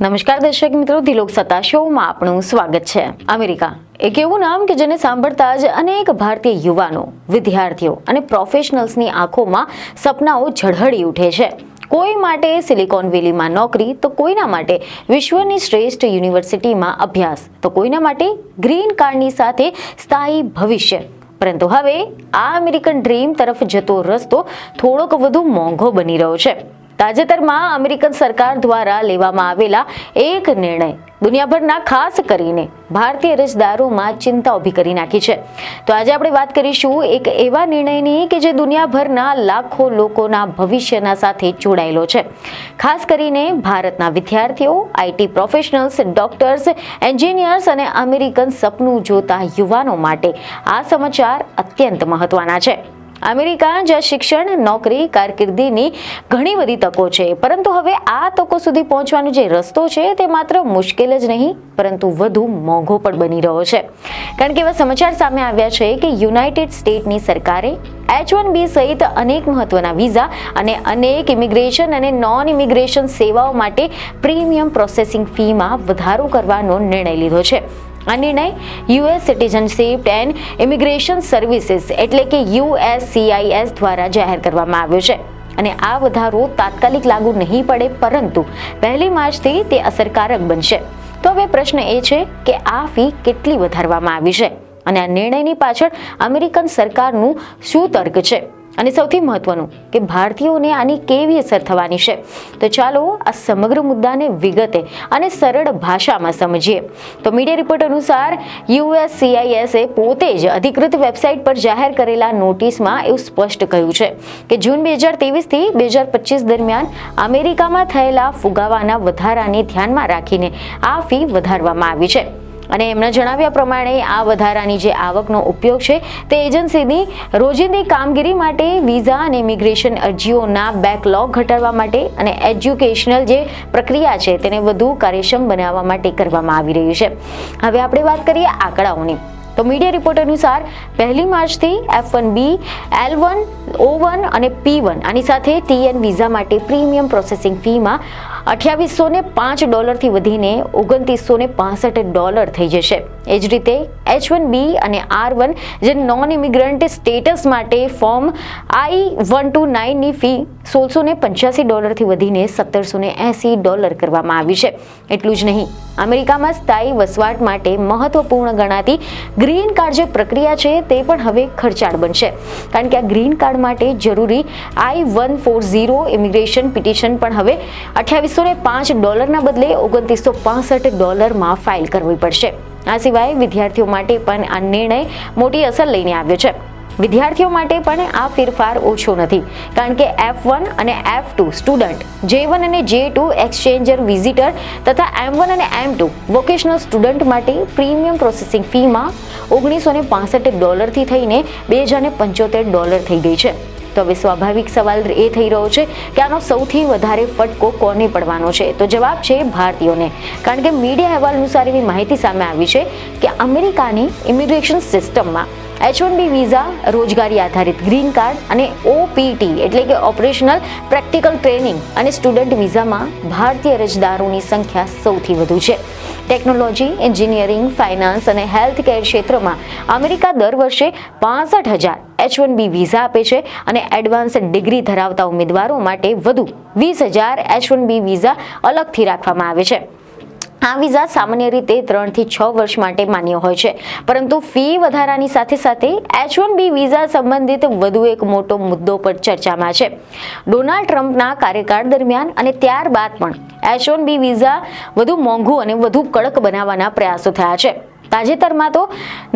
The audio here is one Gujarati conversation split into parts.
નમસ્કાર દર્શક મિત્રો, દિલોક સત્તા શોમાં આપનું સ્વાગત છે. અમેરિકા એક એવું નામ કે જેને સાંભળતા જ અનેક ભારતીય યુવાનો, વિદ્યાર્થીઓ અને પ્રોફેશનલ્સની આંખોમાં સપનાઓ ઝળહળી ઉઠે છે. કોઈ માટે સિલિકોન વેલીમાં નોકરી, તો કોઈના માટે વિશ્વની શ્રેષ્ઠ યુનિવર્સિટીમાં અભ્યાસ, તો કોઈના માટે ગ્રીન કાર્ડની સાથે સ્થાયી ભવિષ્ય. પરંતુ હવે આ અમેરિકન ડ્રીમ તરફ જતો રસ્તો થોડોક વધુ મોંઘો બની રહ્યો છે. તાજેતરમાં અમેરિકન સરકાર દ્વારા લેવામાં આવેલા એક નિર્ણય દુનિયાભરના, ખાસ કરીને ભારતીય અરજદારોમાં ચિંતા ઊભી કરી નાખી છે. તો આજે આપણે વાત કરીશું એક એવા નિર્ણયની કે જે દુનિયાભરના લાખો લોકોના ભવિષ્યના સાથે જોડાયેલો છે. ખાસ કરીને ભારતના વિદ્યાર્થીઓ, આઈટી પ્રોફેશનલ્સ, ડોક્ટર્સ, એન્જિનિયર્સ અને અમેરિકન સપનું જોતા યુવાનો માટે આ સમાચાર અત્યંત મહત્વના છે. અમેરિકા જ્યાં શિક્ષણ, નોકરી, કારકિર્દીની ઘણી બધી તકો છે, પરંતુ હવે આ તકો સુધી પહોંચવાનો જે રસ્તો છે તે માત્ર મુશ્કેલ જ નહીં પરંતુ વધુ મોંઘો પણ બની રહ્યો છે. કારણ કે એવા સમાચાર સામે આવ્યા છે કે યુનાઇટેડ સ્ટેટની સરકારે H-1B સહિત અનેક મહત્વના વિઝા અને અનેક ઇમિગ્રેશન અને નોન ઇમિગ્રેશન સેવાઓ માટે પ્રીમિયમ પ્રોસેસિંગ ફીમાં વધારો કરવાનો નિર્ણય લીધો છે. આ નિર્ણય US citizenship and immigration services એટલે કે USCIS દ્વારા જાહેર કરવામાં આવ્યો છે. અને આ વધારો તાત્કાલિક લાગુ નહીં પડે, પરંતુ 1 માર્ચથી તે અસરકારક બનશે. તો હવે પ્રશ્ન એ છે કે આ ફી કેટલી વધારવામાં આવી છે અને આ નિર્ણયની પાછળ અમેરિકન સરકારનું શું તર્ક છે, અને સૌથી મહત્વનું કે ભારતીયોને આની કેવી અસર થવાની છે. તો ચાલો આ સમગ્ર મુદ્દાને વિગતે અને સરળ ભાષામાં સમજીએ. તો મીડિયા રિપોર્ટ અનુસાર USCIS પોતે જ અધિકૃત વેબસાઇટ પર જાહેર કરેલા નોટિસમાં એવું સ્પષ્ટ કહ્યું છે કે જૂન 2023 થી 2025 દરમિયાન અમેરિકામાં થયેલા ફુગાવાના વધારાને ધ્યાનમાં રાખીને આ ફી વધારવામાં આવી છે. અને એમના જણાવ્યા પ્રમાણે આ વધારાની જે આવકનો ઉપયોગ છે તે એજન્સીની રોજિંદી કામગીરી માટે, વિઝા અને ઇમિગ્રેશન અરજીઓના બેકલોગ ઘટાડવા માટે અને એજ્યુકેશનલ જે પ્રક્રિયા છે તેને વધુ કાર્યક્ષમ બનાવવા માટે કરવામાં આવી રહી છે. હવે આપણે વાત કરીએ આંકડાઓની. તો મીડિયા રિપોર્ટ અનુસાર 1 માર્ચથી F-1B, L-1, O-1 અને P-1 આની સાથે TN વિઝા માટે પ્રીમિયમ પ્રોસેસિંગ ફીમાં $2805 થી વધીને $2965 થઈ જશે. એ જ રીતે H-1B અને R-1 જે નોન ઇમિગ્રન્ટ સ્ટેટસ માટે ફોર્મ I-129 ની ફી $1685 થી વધીને $1780 કરવામાં આવી છે. એટલું જ નહીં, અમેરિકામાં સ્થાયી વસવાટ માટે મહત્વપૂર્ણ ગણાતી ગ્રીન કાર્ડ જે પ્રક્રિયા છે તે પણ હવે ખર્ચાળ બનશે. કારણ કે આ ગ્રીન કાર્ડ માટે જરૂરી I-140 ઇમિગ્રેશન પિટિશન પણ હવે $2805 ના બદલે $2965 ફાઇલ કરવી પડશે. આ સિવાય વિદ્યાર્થીઓ માટે પણ આ નિર્ણય મોટી અસર લઈને આવ્યો છે. વિદ્યાર્થીઓ માટે પણ આ ફેરફાર ઓછો નથી, કારણ કે F-1 અને F-2 સ્ટુડન્ટ, J-1 અને J-2 એક્સચેન્જર વિઝિટર તથા M-1 અને M-2 વોકેશનલ સ્ટુડન્ટ માટે પ્રીમિયમ પ્રોસેસિંગ ફીમાં $1965 થી થઈને $2075 થઈ ગઈ છે. તો હવે સ્વાભાવિક સવાલ એ થઈ રહ્યો છે કે આનો સૌથી વધારે ફટકો કોને પડવાનો છે? તો જવાબ છે ભારતીયોને. કારણ કે મીડિયા અહેવાલ અનુસાર એવી માહિતી સામે આવી છે કે અમેરિકાની ઇમિગ્રેશન સિસ્ટમમાં H-1B વિઝા, રોજગારી આધારિત ગ્રીન કાર્ડ અને OPT એટલે કે ઓપરેશનલ પ્રેક્ટિકલ ટ્રેનિંગ અને સ્ટુડન્ટ વિઝામાં ભારતીય અરજદારોની સંખ્યા સૌથી વધુ છે. ટેકનોલોજી, એન્જિનિયરિંગ, ફાઇનાન્સ અને હેલ્થ કેર ક્ષેત્રમાં અમેરિકા દર વર્ષે 65,000 H-1B વિઝા આપે છે અને એડવાન્સ ડિગ્રી ધરાવતા ઉમેદવારો માટે વધુ 20,000 H-1B વિઝા અલગથી રાખવામાં આવે છે. આ વિઝા સામાન્ય રીતે 3 થી 6 વર્ષ માટે માન્ય હોય છે, પરંતુ ફી વધારાની સાથે સાથે H-1B વિઝા સંબંધિત વધુ એક મોટો મુદ્દો પર ચર્ચામાં છે. ડોનાલ્ડ ટ્રમ્પના કાર્યકાળ દરમિયાન અને ત્યારબાદ પણ H-1B વિઝા વધુ મોંઘું અને વધુ કડક બનાવવાના પ્રયાસો થયા છે. તાજેતરમાં તો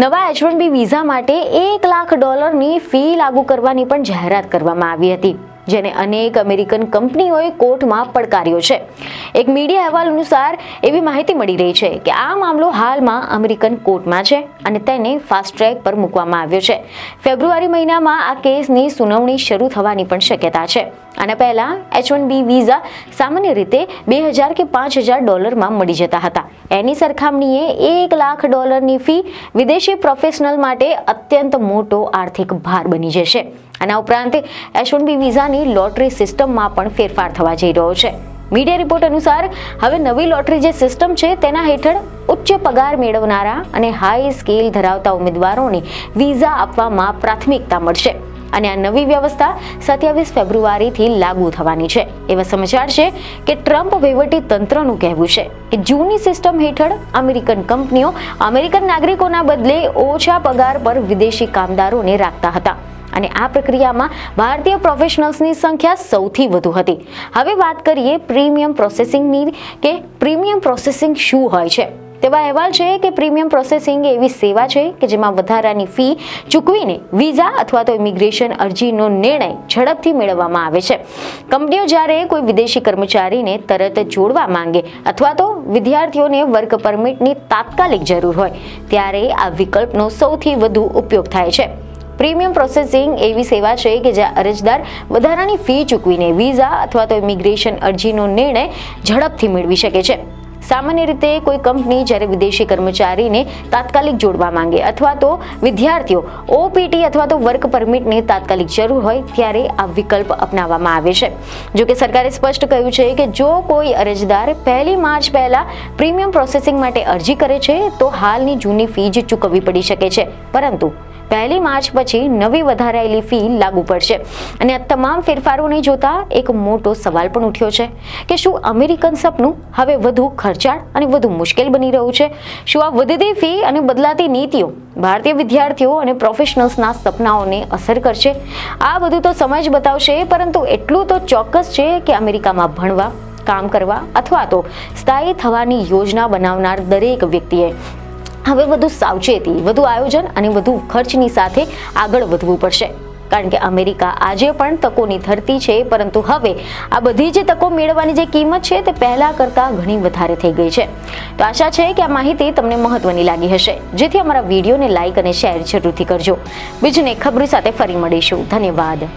નવા H-1B વિઝા માટે $1 લાખની ફી લાગુ કરવાની પણ જાહેરાત કરવામાં આવી હતી, જેને અનેક અમેરિકન કંપનીઓએ કોર્ટમાં પડકાર્યો છે. એક મીડિયા અહેવાલ અનુસાર એવી માહિતી મળી રહી છે કે આ મામલો હાલમાં અમેરિકન કોર્ટમાં છે અને તેને ફાસ્ટ ટ્રેક પર મૂકવામાં આવ્યો છે. ફેબ્રુઆરી મહિનામાં આ કેસની સુનાવણી શરૂ થવાની પણ શક્યતા છે. આના પહેલા H-1B વિઝા સામાન્ય રીતે $2,000 કે $5,000 મળી જતા હતા. એની સરખામણીએ $1 લાખની ફી વિદેશી પ્રોફેશનલ માટે અત્યંત મોટો આર્થિક ભાર બની જશે. આના ઉપરાંત H-1B વિઝાની લોટરી સિસ્ટમમાં પણ ફેરફાર થવા જઈ રહ્યો છે. મીડિયા રિપોર્ટ અનુસાર હવે નવી લોટરી જે સિસ્ટમ છે તેના હેઠળ ઉચ્ચ પગાર મેળવનારા અને હાઈ સ્કિલ ધરાવતા ઉમેદવારોને વિઝા આપવામાં પ્રાથમિકતા મળશે અને આ નવી વ્યવસ્થા 27 ફેબ્રુઆરીથી લાગુ થવાની છે. એવા સમાચાર છે કે ટ્રમ્પ વહીવટી તંત્રનું કહેવું છે કે જૂની સિસ્ટમ હેઠળ અમેરિકન કંપનીઓ અમેરિકન નાગરિકોના બદલે ઓછા પગાર પર વિદેશી કામદારોને રાખતા હતા અને આ પ્રક્રિયામાં ભારતીય પ્રોફેશનલ્સની સંખ્યા સૌથી વધુ હતી. હવે વાત કરીએ પ્રીમિયમ પ્રોસેસિંગની કે પ્રીમિયમ પ્રોસેસિંગ શું હોય છે. તેવા અહેવાલ છે કે પ્રીમિયમ પ્રોસેસિંગ એવી સેવા છે કે જેમાં વધારાની ફી ચૂકવીને વિઝા અથવા તો ઇમિગ્રેશન અરજીનો નિર્ણય ઝડપથી મેળવવામાં આવે છે. કંપનીઓ જ્યારે કોઈ વિદેશી કર્મચારીને તરત જોડવા માંગે અથવા તો વિદ્યાર્થીઓને વર્ક પરમિટની તાત્કાલિક જરૂર હોય ત્યારે આ વિકલ્પનો સૌથી વધુ ઉપયોગ થાય છે. પ્રીમિયમ પ્રોસેસિંગ એવી સેવા છે કે જ્યાં અરજદાર વધારાની ફી ચૂકવીને વિઝા અથવા તો ઇમિગ્રેશન અરજીનો નિર્ણય ઝડપથી મેળવી શકે છે. સામાન્ય રીતે કોઈ કંપની જ્યારે વિદેશી કર્મચારીને તાત્કાલિક જોડવા માંગે અથવા તો વિદ્યાર્થીઓ OPT અથવા તો વર્ક પરમિટની તાત્કાલિક જરૂર હોય ત્યારે આ વિકલ્પ અપનાવવામાં આવે છે. જો કે સરકારે સ્પષ્ટ કહ્યું છે કે જો કોઈ અરજદાર 1 માર્ચ પહેલા પ્રીમિયમ પ્રોસેસિંગ માટે અરજી કરે છે તો હાલની જૂની ફી જ ચૂકવવી પડી શકે છે, પરંતુ 1 માર્ચ પછી નવી વધારાયેલી ફી લાગુ પડશે. અને આ તમામ ફેરફારોને જોતા એક મોટો સવાલ પણ ઉઠ્યો છે કે શું અમેરિકન સપનું હવે વધુ ખર્ચાળ અને વધુ મુશ્કેલ બની રહ્યું છે? શું આ વધતી ફી અને બદલાતી નીતિઓ ભારતીય વિદ્યાર્થીઓ અને પ્રોફેશનલ્સના સપનાઓને અસર કરશે? આ બધું તો સમય જ બતાવશે, પરંતુ એટલું તો ચોક્કસ છે કે અમેરિકામાં ભણવા, કામ કરવા અથવા તો સ્થાયી થવાની યોજના બનાવનાર દરેક વ્યક્તિએ હવે વધુ સાવચેતી, વધુ આયોજન અને વધુ ખર્ચની સાથે આગળ વધવું પડશે. કારણ કે અમેરિકા આજે પણ તકોની ધરતી છે, પરંતુ હવે આ બધી જે તકો મેળવવાની જે કિંમત છે તે પહેલા કરતાં ઘણી વધારે થઈ ગઈ છે. તો આશા છે કે આ માહિતી તમને મહત્વની લાગી હશે, જેથી અમારા વિડીયોને લાઈક અને શેર જરૂરથી કરજો. બીજને ખબર સાથે ફરી મળીશું. ધન્યવાદ.